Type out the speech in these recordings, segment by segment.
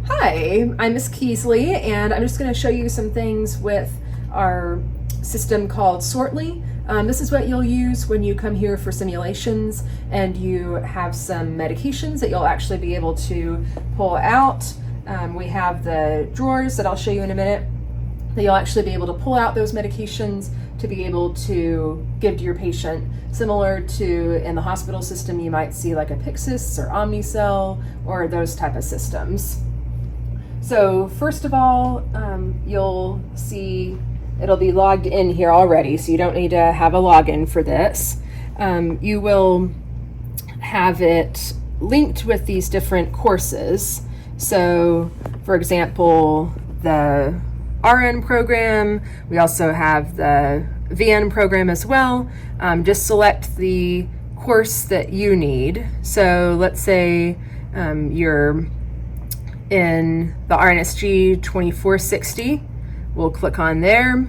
Hi, I'm Miss Keasley, and I'm just going to show you some things with our system called Sortly. This is what you'll use when you come here for simulations and you have some medications that you'll actually be able to pull out. We have the drawers that I'll show you in a minute that you'll actually be able to pull out those medications to be able to give to your patient, similar to in the hospital system you might see like a Pyxis or Omnicell or those type of systems. So first of all, you'll see it'll be logged in here already, so you don't need to have a login for this. You will have it linked with these different courses. So for example, the RN program, we also have the VN program as well. Just select the course that you need. So let's say you're in the RNSG 2460. We'll click on there,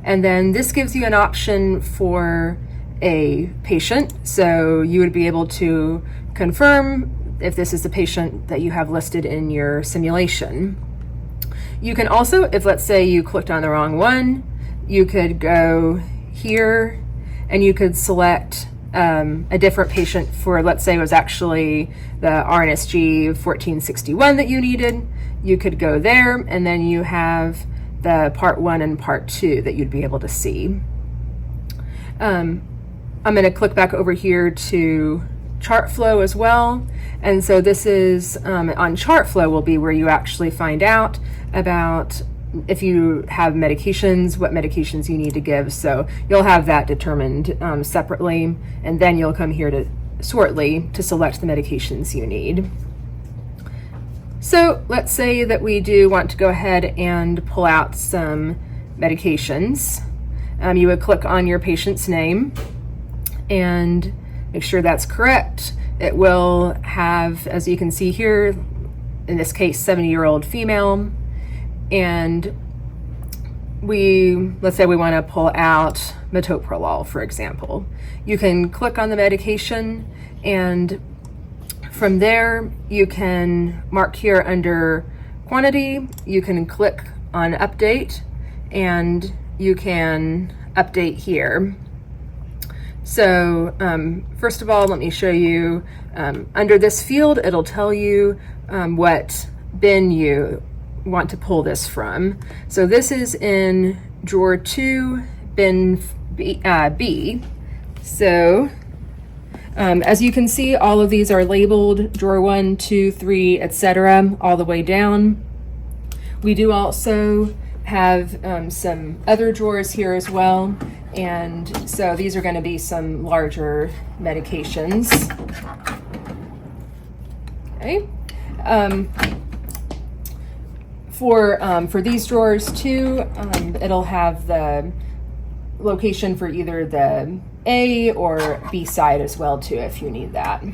and then this gives you an option for a patient. So you would be able to confirm if this is the patient that you have listed in your simulation. You can also, if let's say you clicked on the wrong one, you could go here and you could select a different patient for, let's say it was actually the RNSG 1461 that you needed. You could go there, and then you have the part 1 and part 2 that you'd be able to see. I'm going to click back over here to ChartFlow as well. And so this is on ChartFlow will be where you actually find out about if you have medications, what medications you need to give. So you'll have that determined separately, and then you'll come here to Sortly to select the medications you need. So let's say that we do want to go ahead and pull out some medications. You would click on your patient's name and make sure that's correct. It will have, as you can see here, in this case, 70-year-old female. And let's say we want to pull out metoprolol, for example. You can click on the medication, and from there you can mark here under quantity. You can click on update, and you can update here. So first of all, let me show you under this field, it'll tell you what bin you want to pull this from. So this is in drawer 2, bin B. So as you can see, all of these are labeled drawer 1, 2, 3, etc., all the way down. We do also have some other drawers here as well, and so these are going to be some larger medications. Okay. For these drawers too, it'll have the location for either the A or B side as well too, if you need that.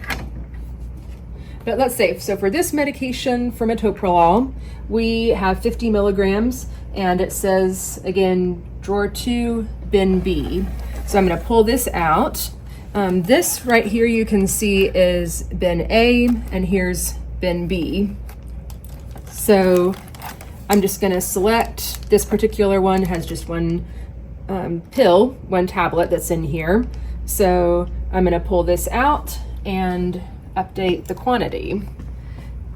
But let's say, so for this medication for metoprolol, we have 50 milligrams, and it says, again, drawer 2, bin B. So I'm going to pull this out. This right here you can see is bin A, and here's bin B. So I'm just going to select this particular one. It has just one pill, one tablet that's in here. So I'm going to pull this out and update the quantity.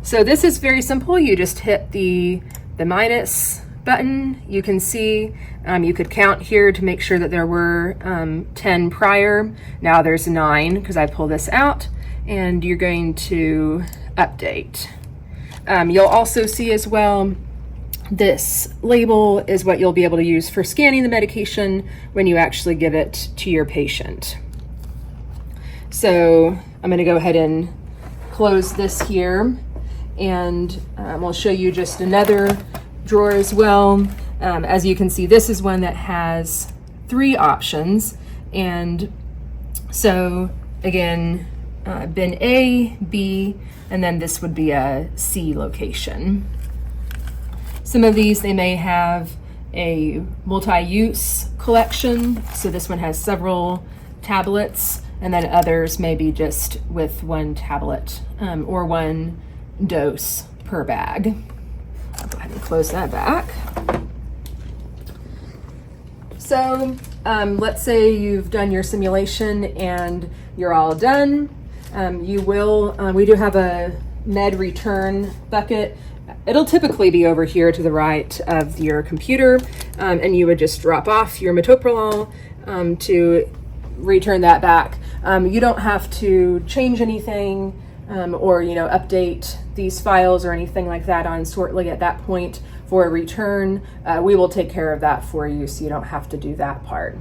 So this is very simple. You just hit the minus button. You can see you could count here to make sure that there were 10 prior. Now there's 9 because I pull this out, and you're going to update. You'll also see as well, this label is what you'll be able to use for scanning the medication when you actually give it to your patient. So I'm going to go ahead and close this here, and I'll show you just another drawer as well. As you can see, this is one that has 3 options, and so again, bin A, B, and then this would be a C location. Some of these, they may have a multi-use collection. So this one has several tablets, and then others maybe just with one tablet or one dose per bag. I'll go ahead and close that back. So let's say you've done your simulation and you're all done. We do have a med return bucket. It'll typically be over here to the right of your computer, and you would just drop off your metoprolol to return that back. You don't have to change anything or update these files or anything like that on Sortly at that point for a return. We will take care of that for you, so you don't have to do that part.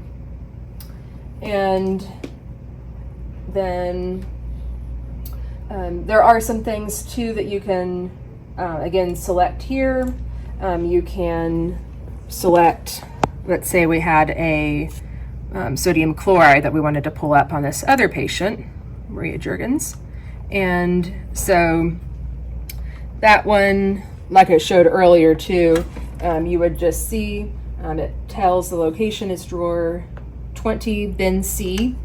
And then there are some things too that you can again select here. You can select, let's say we had a sodium chloride that we wanted to pull up on this other patient, Maria Jurgens. And so that one, like I showed earlier too, you would just see it tells the location is drawer 20 bin C,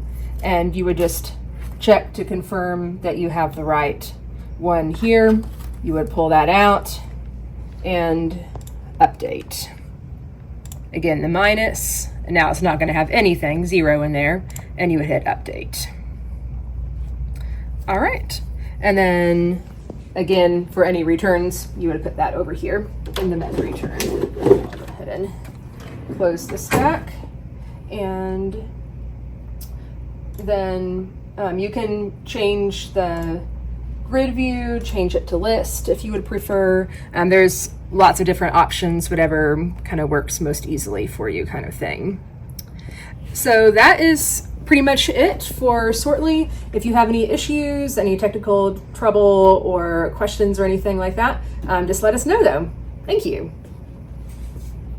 and you would just check to confirm that you have the right one here. You would pull that out and update. Again, the minus, and now it's not going to have anything, 0 in there, and you would hit update. All right, and then again, for any returns, you would put that over here in the med return. I'll go ahead and close this back, and then you can change the grid view, change it to list if you would prefer. There's lots of different options, whatever kind of works most easily for you kind of thing. So that is pretty much it for Sortly. If you have any issues, any technical trouble or questions or anything like that, just let us know though. Thank you.